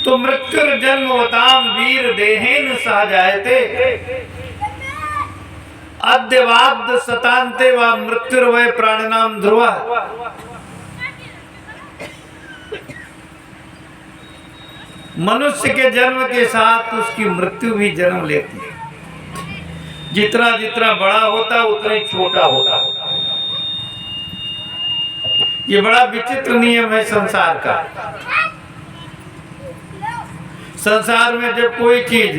तो मृत्युर्जन्मवताम वीर देहेन सह जायते अद्यवाब्द शतान्ते व मृत्युर्वय प्राणिनाम ध्रुवा। मनुष्य के जन्म के साथ उसकी मृत्यु भी जन्म लेती है। जितना जितना बड़ा होता उतना ही छोटा होता। ये बड़ा विचित्र नियम है संसार का। संसार में जब कोई चीज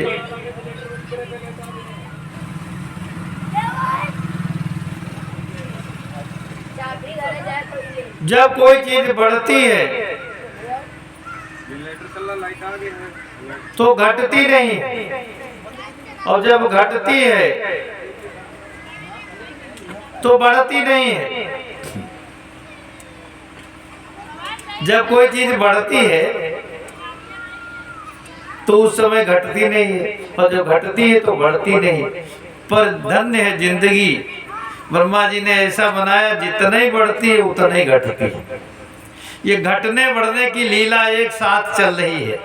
बढ़ती है तो घटती नहीं, और जब घटती है तो बढ़ती नहीं है। जब कोई चीज बढ़ती है तो उस समय घटती नहीं है, और जब घटती है तो बढ़ती नहीं। पर धन्य है जिंदगी, ब्रह्मा जी ने ऐसा बनाया जितना ही बढ़ती है उतना ही घटती है। ये घटने बढ़ने की लीला एक साथ चल रही है।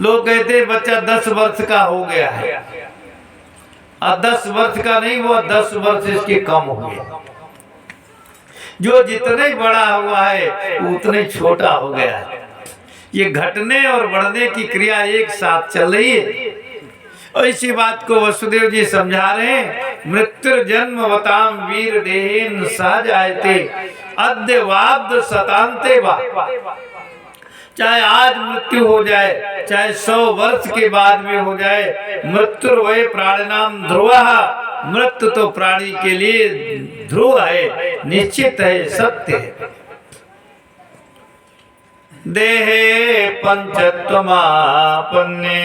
लोग कहते हैं बच्चा 10 वर्ष का हो गया है, और 10 वर्ष का नहीं हुआ, 10 वर्ष इसके कम हो गया। जो जितने बड़ा हुआ है उतने छोटा हो गया है। ये घटने और बढ़ने की क्रिया एक साथ चल रही है। और इसी बात को वसुदेव जी समझा रहे हैं। मृत्यु जन्मवताम वीर देहेन सह जायते अद्यवाब्द शतान्ते वा। चाहे आज मृत्यु हो जाए, चाहे 100 वर्ष के बाद में हो जाए, मृत्यु वै प्राणिनाम ध्रुवः। मृत्यु तो प्राणी के लिए ध्रुव है, निश्चित है, सत्य है। देहे पंचत्वमापन्ने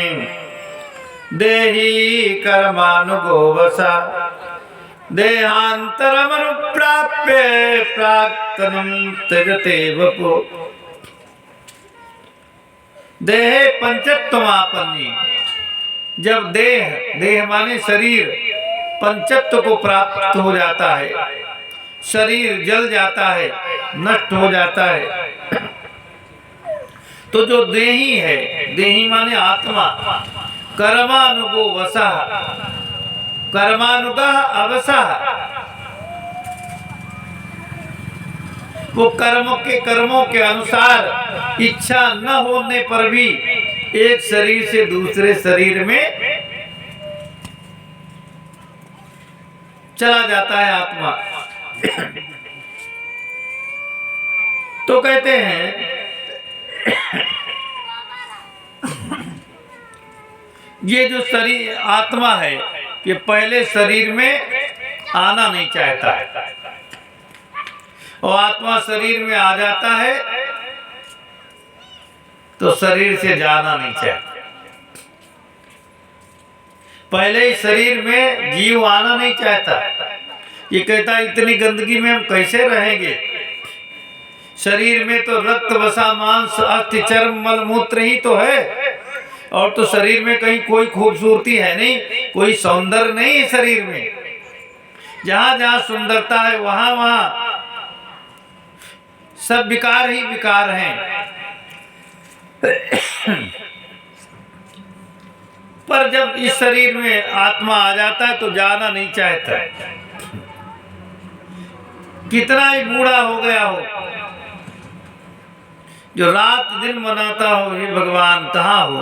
देहि कर्मानुगो वसा। देहांतरमनुप्राप्य प्राक्तनं त्यजते वपु। देहे पंचत्वमापन्ने, जब देह माने शरीर पंचत्व को प्राप्त हो जाता है, शरीर जल जाता है, नष्ट हो जाता है, तो जो देही है, देही माने आत्मा, कर्मानुगो वसा, कर्मानुगः अवसः, वो कर्मों के अनुसार इच्छा न होने पर भी एक शरीर से दूसरे शरीर में चला जाता है आत्मा। तो कहते हैं ये जो शरीर आत्मा है ये पहले शरीर में आना नहीं चाहता है, और आत्मा शरीर में आ जाता है तो शरीर से जाना नहीं चाहता। पहले ही शरीर में जीव आना नहीं चाहता। ये कहता है इतनी गंदगी में हम कैसे रहेंगे। शरीर में तो रक्त वसा मांस अस्थि चर्म मल मूत्र ही तो है, और तो शरीर में कहीं कोई खूबसूरती है नहीं, कोई सौंदर्य नहीं है शरीर में। जहां जहां सुंदरता है वहां वहां सब विकार ही विकार हैं। पर जब इस शरीर में आत्मा आ जाता है तो जाना नहीं चाहता। कितना ही बूढ़ा हो गया हो, जो रात दिन मनाता हो हे भगवान कहाँ हो,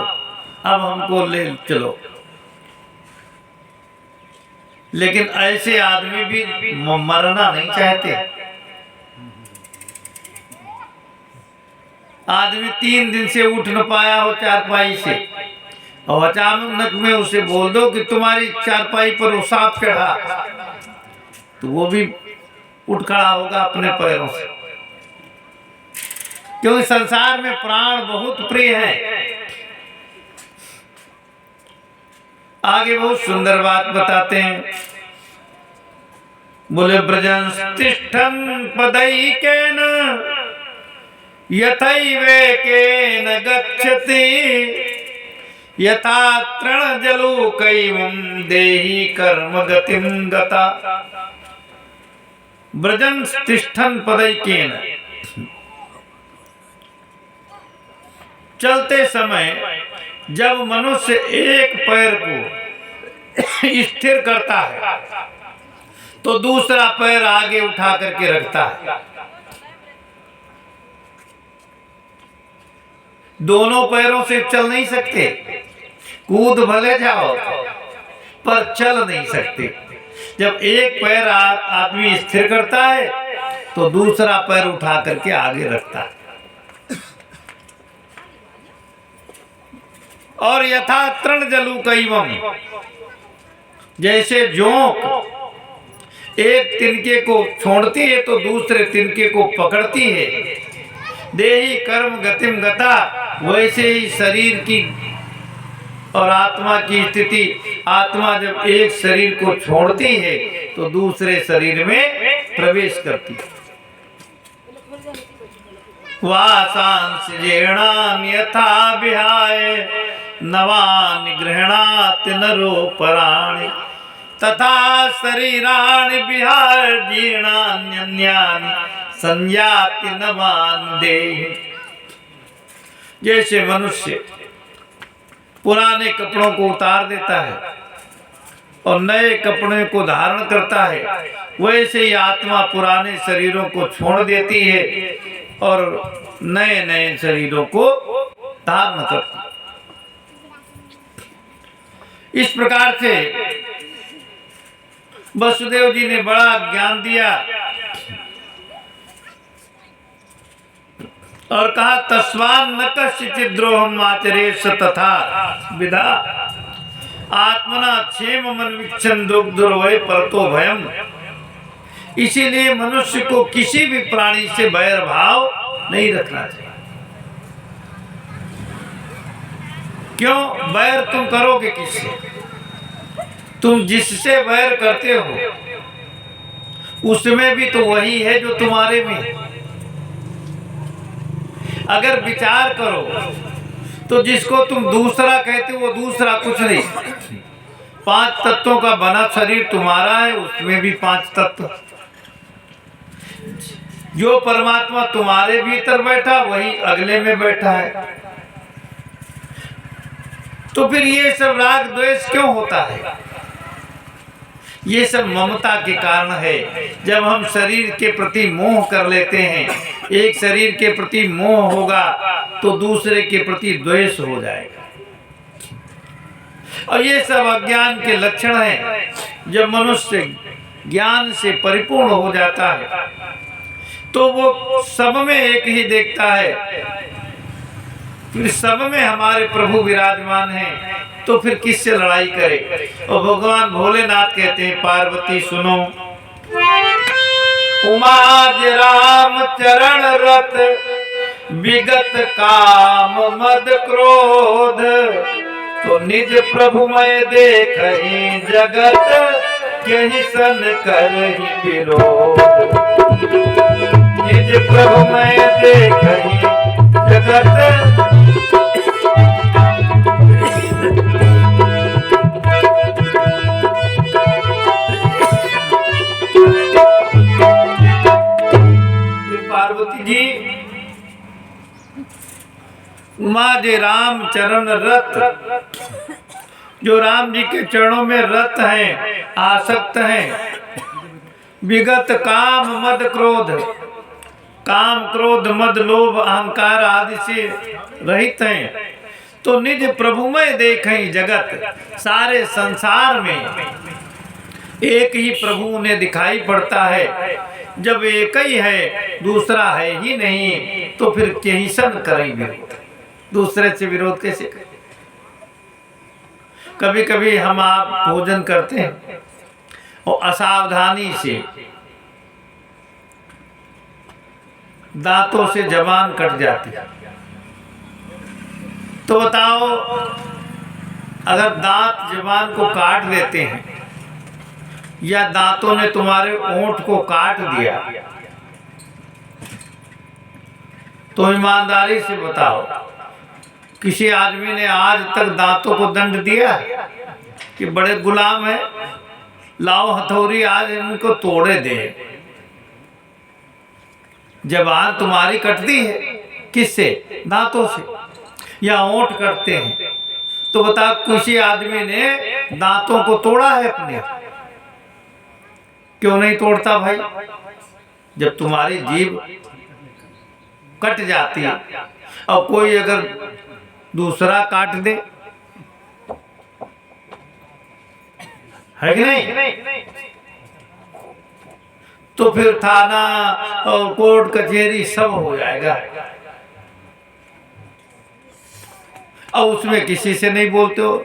अब हमको ले चलो। लेकिन ऐसे आदमी भी मरना नहीं चाहते। आदमी 3 दिन से उठ न पाया हो चारपाई से, और अचानक में उसे बोल दो कि तुम्हारी चारपाई पर वो सांप चढ़ा, तो वो भी उठ खड़ा होगा अपने पैरों से। क्योंकि संसार में प्राण बहुत प्रिय है। आगे बहुत सुंदर बात बताते हैं। बोले ब्रजंस तिष्ठन् पदैकेन यथैवेकेन गच्छति यथा तृणजलूकैवं देहि कर्म गतिं गता। ब्रजंस तिष्ठन् पदैकेन, चलते समय जब मनुष्य एक पैर को स्थिर करता है तो दूसरा पैर आगे उठा करके रखता है। दोनों पैरों से चल नहीं सकते, कूद भले जाओ पर चल नहीं सकते। जब एक पैर आदमी स्थिर करता है तो दूसरा पैर उठा करके आगे रखता है। और यथा तृण जलू कैवम, जैसे जोंक एक तिनके को छोड़ती है तो दूसरे तिनके को पकड़ती है, देही कर्म गतिम गता, वैसे ही शरीर की और आत्मा की स्थिति, आत्मा जब एक शरीर को छोड़ती है तो दूसरे शरीर में प्रवेश करती है। वासांस जीर्णान यथा विहाय नवान गृह्णाति नरो पराणि तथा शरीराणि विहाय जीर्णान्यन्यानि संयाति नवान देहि। जैसे मनुष्य पुराने कपड़ों को उतार देता है और नए कपड़े को धारण करता है, वैसे ही आत्मा पुराने शरीरों को छोड़ देती है और नए नए शरीरों को धारण करती है। इस प्रकार से वसुदेव जी ने बड़ा ज्ञान दिया और कहा तस्वान न कश्चित् द्रोहम आचरेत तथा विधा आत्मना क्षेम मन विक्षण दुर्वय परतो भयम। इसीलिए मनुष्य को किसी भी प्राणी से बैर भाव नहीं रखना चाहिए। क्यों बैर तुम करोगे किससे? तुम जिससे बैर करते हो उसमें भी तो वही है जो तुम्हारे में है। अगर विचार करो तो जिसको तुम दूसरा कहते हो वो दूसरा कुछ नहीं। 5 तत्वों का बना शरीर तुम्हारा है, उसमें भी 5 तत्व। जो परमात्मा तुम्हारे भीतर बैठा वही अगले में बैठा है। तो फिर ये सब राग द्वेष क्यों होता है? ये सब ममता के कारण है। जब हम शरीर के प्रति मोह कर लेते हैं, एक शरीर के प्रति मोह होगा तो दूसरे के प्रति द्वेष हो जाएगा। और ये सब अज्ञान के लक्षण हैं। जब मनुष्य ज्ञान से परिपूर्ण हो जाता है तो वो सब में एक ही देखता है, फिर सब में हमारे प्रभु विराजमान हैं, तो फिर किससे लड़ाई करे? और भगवान भोलेनाथ कहते हैं पार्वती सुनो, उमाज राम चरण रत विगत काम मद क्रोध, तो निज प्रभु मैं देखहि जगत यही सन करहि विरोध। निज प्रभु मैं देखहि जगत पार्वती जी उमा जे राम चरण रत, जो राम जी के चरणों में रत हैं, आसक्त हैं, विगत काम मद क्रोध, काम क्रोध मद लोभ अहंकार आदि से रहित हैं, तो निज प्रभुमय देखें जगत, सारे संसार में एक ही प्रभु उन्हें दिखाई पड़ता है। जब एक ही है दूसरा है ही नहीं तो फिर कैसन करें विरोध? दूसरे से विरोध कैसे करें? कभी कभी हम आप भोजन करते हैं और असावधानी से दांतों से जबान कट जाती है, तो बताओ अगर दांत जबान को काट देते हैं या दांतों ने तुम्हारे ओंठ को काट दिया, तो ईमानदारी से बताओ किसी आदमी ने आज तक दांतों को दंड दिया कि बड़े गुलाम है, लाओ हथौड़ी आज इनको तोड़े दे? जबान तुम्हारी कटती है किससे? दांतों से। या ओंठ करते हैं, तो बता किसी आदमी ने दांतों को तोड़ा है अपने? क्यों नहीं तोड़ता भाई? जब तुम्हारी जीभ कट जाती है और कोई अगर दूसरा काट दे, है कि नहीं? तो फिर थाना और कोर्ट कचहरी सब हो जाएगा, और उसमें किसी से नहीं बोलते हो।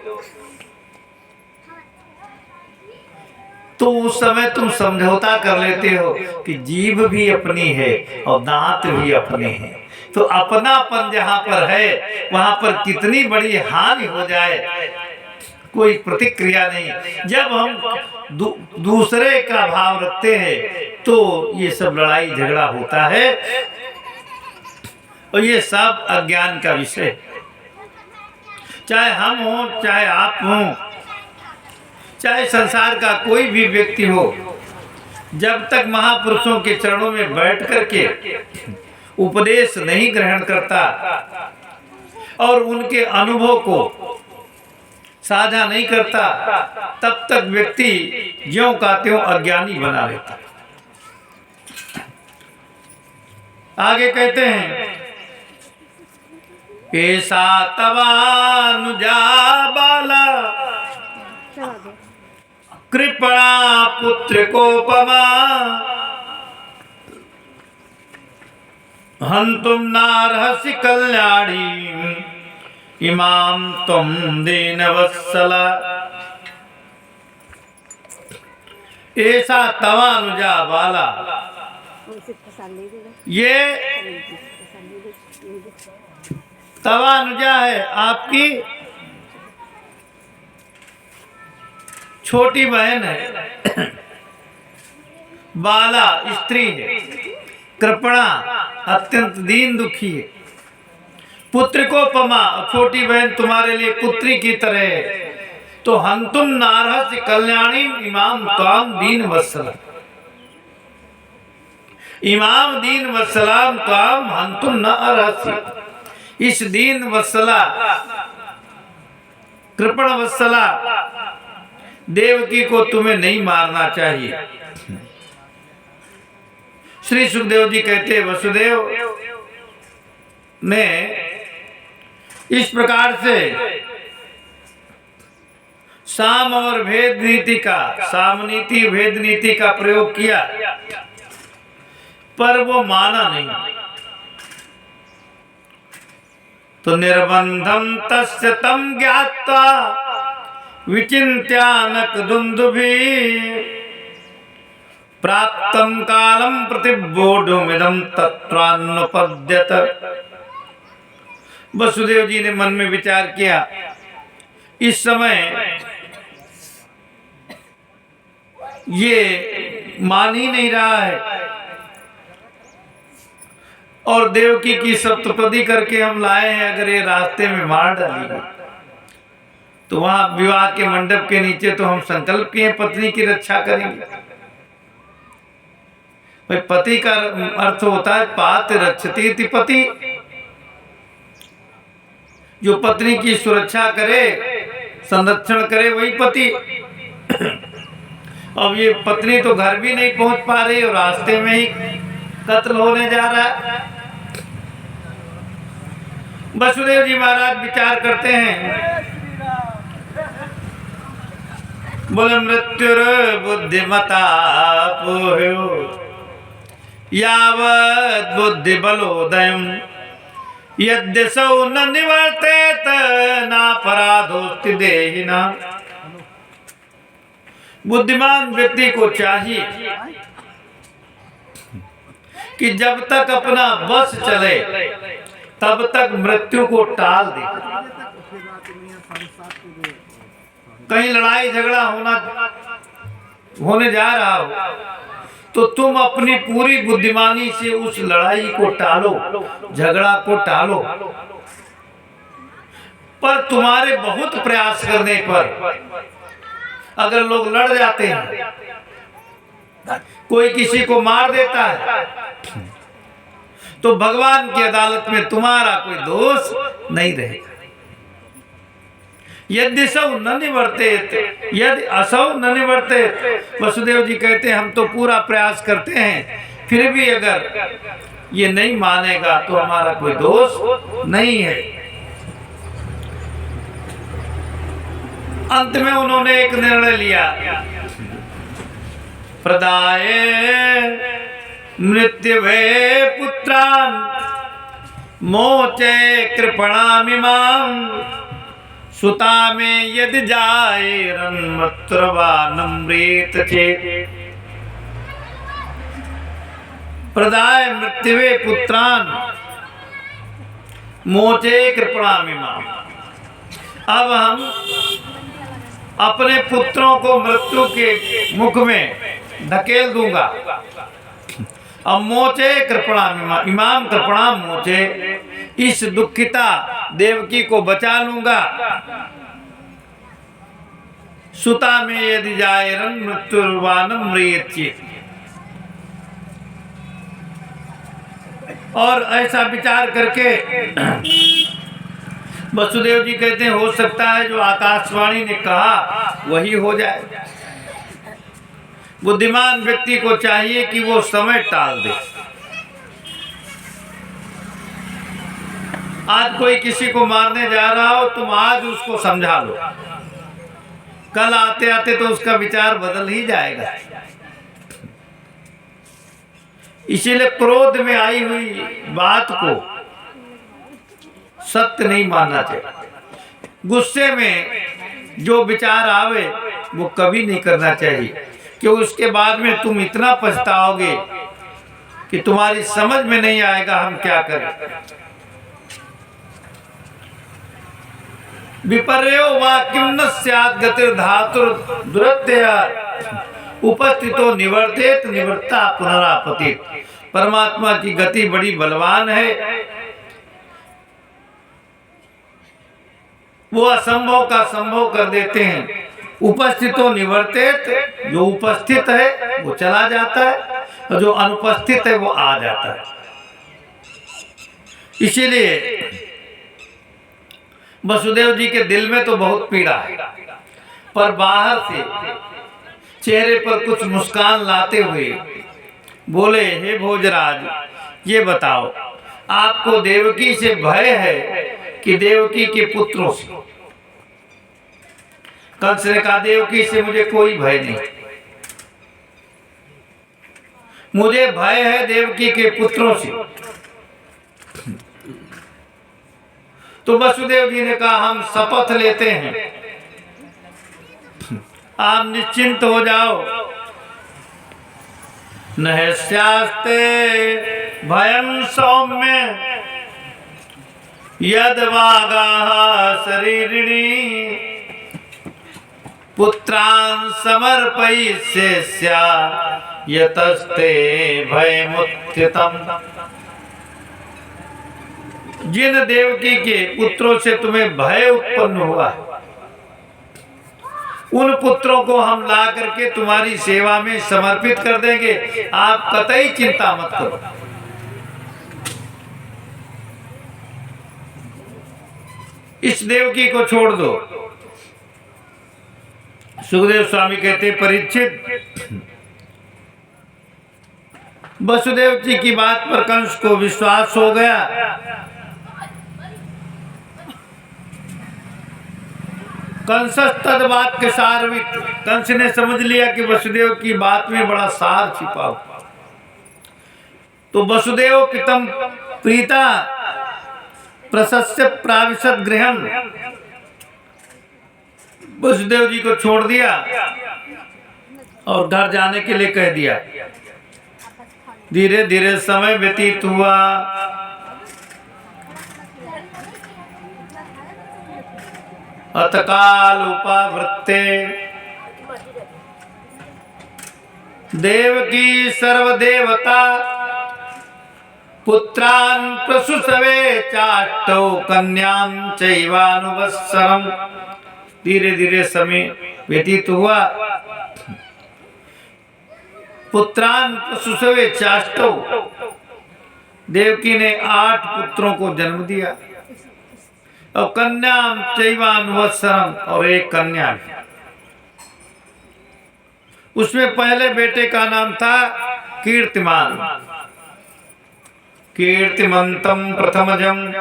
तो उस समय तुम समझौता कर लेते हो कि जीभ भी अपनी है और दांत भी अपने हैं। तो अपनापन जहां पर है वहां पर कितनी बड़ी हानि हो जाए कोई प्रतिक्रिया नहीं। जब हम दूसरे का भाव रखते हैं तो ये सब लड़ाई झगड़ा होता है, और ये सब अज्ञान का विषय। चाहे हम हों, चाहे आप हों, चाहे संसार का कोई भी व्यक्ति हो, जब तक महापुरुषों के चरणों में बैठ करके उपदेश नहीं ग्रहण करता और उनके अनुभव को साझा नहीं करता, तब तक व्यक्ति ज्यों का त्यों अज्ञानी बना रहता। आगे कहते हैं, ऐसा तवानुजा बाला कृपणा पुत्र कोपमा हंतुम नारहसि कल्याणी इमाम तुम दीनवत्सला। ऐसा तवानुजा बाला, ये तवानुजा है, आपकी छोटी बहन है, बाला स्त्री है, कृपणा अत्यंत दीन दुखी है, पुत्र को पमा, छोटी बहन तुम्हारे लिए पुत्री की तरह है। तो हंतुम नारहसि कल्याणी इमाम त्वाम दीन वत्सला, इमाम दीन वत्सलाम त्वाम हंतुम नारहसि। इस दीन वत्सला, कृपण वत्सला देवकी को तुम्हें नहीं मारना चाहिए। श्री सुखदेव जी कहते, वसुदेव ने इस प्रकार से साम और भेद नीति का, सामनीति भेद नीति का प्रयोग किया, पर वो माना नहीं। तो निर्बंधम तस्य तम ज्ञात्वा विचिन्त्यानक दुन्दुभि प्राप्तम कालम प्रतिबोधुमिदं तत्रानुपद्यत। वसुदेव जी ने मन में विचार किया, इस समय ये मान ही नहीं रहा है, और देवकी की सप्तपदी करके हम लाए हैं, अगर ये रास्ते में मार डालेंगे तो वहां विवाह के मंडप के नीचे तो हम संकल्प किए पत्नी की रक्षा करेंगे। भाई पति का अर्थ होता है पात रक्षति इति पति, जो पत्नी की सुरक्षा करे, संरक्षण करे, वही पति। अब ये पत्नी तो घर भी नहीं पहुंच पा रही और रास्ते में ही कत्ल होने जा रहा है। वसुदेव जी महाराज विचार करते हैं, बोले मृत्युर बुद्धिमता पोह्यो यावत् बुद्धि बलोदयम् यद्यसौ न निवर्तेत नापराधोस्ति देहिना। बुद्धिमान व्यक्ति को चाहिए कि जब तक अपना बस चले तब तक मृत्यु को टाल दे। कहीं लड़ाई झगड़ा होने जा रहा हो तो तुम अपनी पूरी बुद्धिमानी से उस लड़ाई को टालो, झगड़ा को टालो। पर तुम्हारे बहुत प्रयास करने पर अगर लोग लड़ जाते हैं, कोई किसी को मार देता है, तो भगवान की अदालत में तुम्हारा कोई दोष नहीं रहेगा। यदि सौ न निवर्ते, यदि असौ न निवर्ते, वसुदेव जी कहते हैं हम तो पूरा प्रयास करते हैं, फिर भी अगर ये नहीं मानेगा तो हमारा कोई दोष नहीं है। अंत में उन्होंने एक निर्णय लिया, प्रदाय मृत्युवे पुत्रान मोचे कृपणामिमाम सुता में यदि जाए रन्मत्रवानमृत चेत। प्रदाय मृत्युवे पुत्रान मोचे कृपणामिमाम। अब हम अपने पुत्रों को मृत्यु के मुख में धकेल दूंगा। अब मोचे कृपणा इमाम कृपणा मोचे, इस दुखिता देवकी को बचा लूंगा। सुता में यदि जाए रन मृत्युर्वानम मृत्यु। और ऐसा विचार करके वसुदेव जी कहते हैं हो सकता है जो आकाशवाणी ने कहा वही हो जाए। बुद्धिमान व्यक्ति को चाहिए कि वो समय टाल दे। आज कोई किसी को मारने जा रहा हो, तुम आज उसको समझा लो, कल आते आते तो उसका विचार बदल ही जाएगा। इसीलिए क्रोध में आई हुई बात को सत्य नहीं मानना चाहिए। गुस्से में जो विचार आवे वो कभी नहीं करना चाहिए, क्योंकि उसके बाद में तुम इतना पछताओगे कि तुम्हारी समझ में नहीं आएगा हम क्या करें। विपर्यो वाक्यम न स्यात् गतिर्धातुर दुरत्यया उपस्थितो निवर्तेत निवृत्ता पुनरापतित। परमात्मा की गति बड़ी बलवान है, वो असंभव का संभव कर देते हैं। उपस्थितो निवर्तेत, जो उपस्थित है वो चला जाता है और जो अनुपस्थित है वो आ जाता है। इसीलिए वसुदेव जी के दिल में तो बहुत पीड़ा है, पर बाहर से चेहरे पर कुछ मुस्कान लाते हुए बोले, हे भोजराज ये बताओ आपको देवकी से भय है कि देवकी के पुत्रों से? कंस ने कहा देवकी से मुझे कोई भय नहीं, मुझे भय है देवकी के पुत्रों से। तो वसुदेव जी ने कहा हम शपथ लेते हैं, आप निश्चिंत हो जाओ। नहस्यास्ते भयं सौम्य यद वागाः शरीरिणी पुत्रान् समर्पयिष्यस्या यतस्ते भयमुत्थितम्। जिन देवकी के पुत्रों से तुम्हें भय उत्पन्न हुआ है, उन पुत्रों को हम ला करके तुम्हारी सेवा में समर्पित कर देंगे, आप कतई चिंता मत करो। इस देवकी को छोड़ दो। सुखदेव स्वामी कहते परीक्षित, वसुदेव जी की बात पर कंस को विश्वास हो गया। कंस तद्वाक्य सारवित, कंस ने समझ लिया कि वसुदेव की बात में बड़ा सार छिपा हुआ। तो वसुदेव पितम प्रीता प्रशस्य प्राविशत गृहम, वसुदेव जी को छोड़ दिया और घर जाने के लिए कह दिया। धीरे धीरे समय व्यतीत हुआ। अतकाल उपावृत्ते देवकी सर्वदेवता पुत्रान् प्रसूसवे चाष्टौ कन्यां चैवानुवत्सरम्। धीरे धीरे समय व्यतीत हुआ। पुत्रान् प्रसूसवे चाष्टौ, देवकी ने 8 पुत्रों को जन्म दिया और कन्या चैवानुवत्सरम और एक कन्या भी। उसमें पहले बेटे का नाम था कीर्तिमान। कीर्तिमंतम प्रथमजम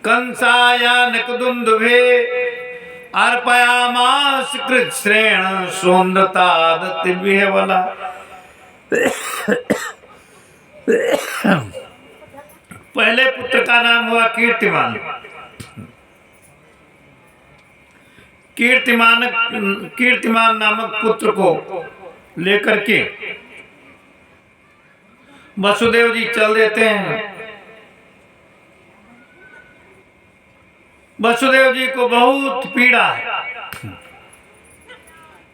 कंसायानकदुंदुभे अर्पयामास कृच्छ्रेण सोन्द्रतादतिविह्वला। पहले पुत्र का नाम हुआ कीर्तिमान। कीर्तिमान नामक पुत्र को लेकर के वसुदेव जी चल देते हैं। वसुदेव जी को बहुत पीड़ा है,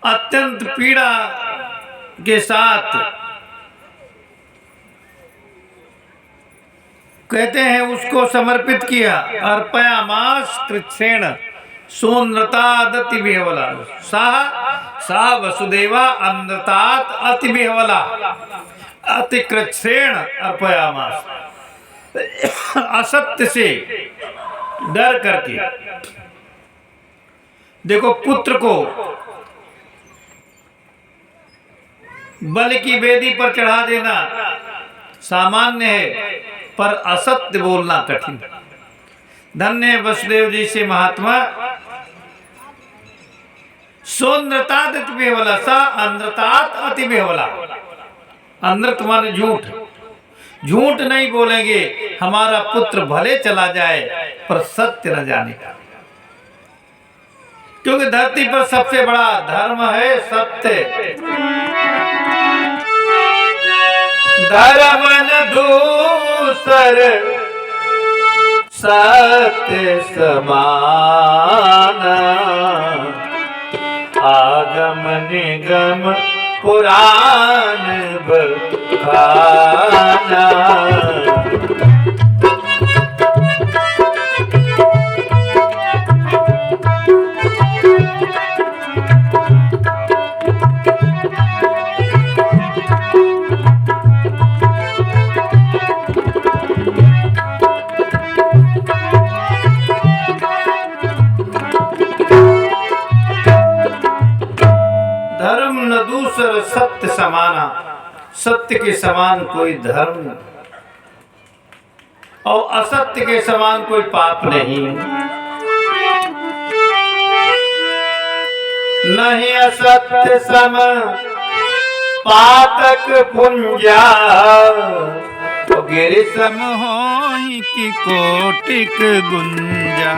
अत्यंत पीड़ा के साथ कहते हैं उसको समर्पित किया। अर्पयामास कृच्छ्रेण सोन्द्रतादतिविह्वला। सा वसुदेवा अन्नतात अतिविह्वला अतिकृच्छ्रेण अर्पयामास। असत्य से डर करके। देखो, पुत्र को बलि की वेदी पर चढ़ा देना सामान्य है, पर असत्य बोलना कठिन। धन्य वसुदेव जी से महात्मा। सोन्द्रतात अतिविह्वला सा अन्नतात अतिविह्वला। अन्नत माने झूठ। झूठ नहीं बोलेंगे, हमारा पुत्र भले चला जाए पर सत्य न जाने का, क्योंकि धरती पर सबसे बड़ा धर्म है सत्य। धर्म न दूसर सत्य समान। आगम निगम पुराण बखाना। धर्म न दूसर सत्य समाना। सत्य के समान कोई धर्म और असत्य के समान कोई पाप नहीं। नहीं असत्य सम पातक पुंजा। गिरि सम होई की कोटिक गुंजा।